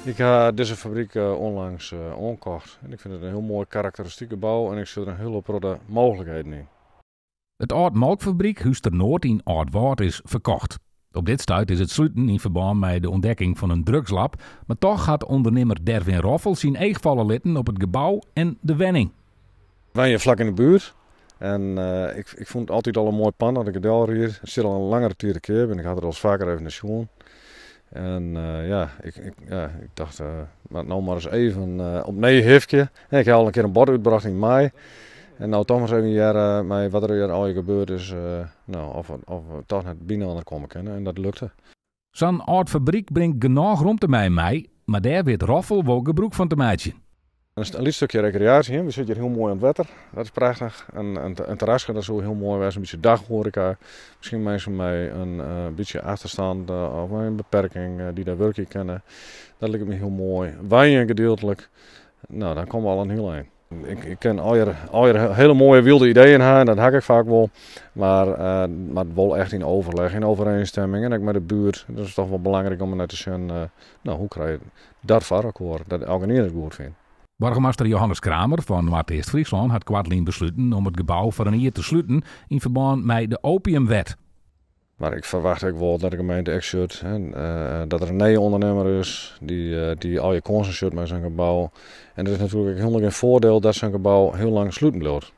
Ik heb deze fabriek onlangs aangekocht. En ik vind het een heel mooi karakteristieke bouw en ik zie er een hele grote mogelijkheden in. Het oud melkfabriek Huister Noord in Oud-Waard is verkocht. Op dit stuit is het sluiten in verband met de ontdekking van een drugslab, maar toch gaat ondernemer Derwin Roffel zijn eegvallen litten op het gebouw en de wenning. Wij hier vlak in de buurt en ik vond het altijd al een mooi pand dat ik het al hier. Ik zit al een langere tijd een keer en ik had er al eens vaker even naar schoon. En ik dacht, nou maar eens even opnieuw hifje. En ik heb al een keer een bod uitgebracht in mei. En nou toch maar eens even hier, met wat er hier al gebeurd is, of we toch naar het binnen komen kunnen. En dat lukte. Zo'n oud fabriek brengt genoeg ruimte mee, maar daar weet Roffel wel gebruik van te maken. Er is een licht stukje recreatie in. We zitten hier heel mooi aan het wetter. Dat is prachtig. Een terrasje, dat is zo heel mooi. Een beetje daghoreca. Misschien mensen met een beetje achterstand of een beperking die daar werk kennen. Dat lijkt me heel mooi. Wijnen gedeeltelijk. Nou, dan komen we al een heel eind. Ik ken al je hele mooie wilde ideeën hebben, dat heb ik vaak wel. Maar wel echt in overleg, in overeenstemming. En ook met de buurt. Dat is toch wel belangrijk om net te zien. Hoe krijg je dat voor elkaar? Dat elke het goed vindt. Burgemeester Johannes Kramer van Noord-East-Friesland had kwartelijk besloten om het gebouw voor een jaar te sluiten in verband met de opiumwet. Maar ik verwacht ook wel dat de gemeente echt zult, dat er een nieuwe ondernemer is die al je kansen zult met zijn gebouw. En het is natuurlijk heel erg een voordeel dat zijn gebouw heel lang sluiten blijft.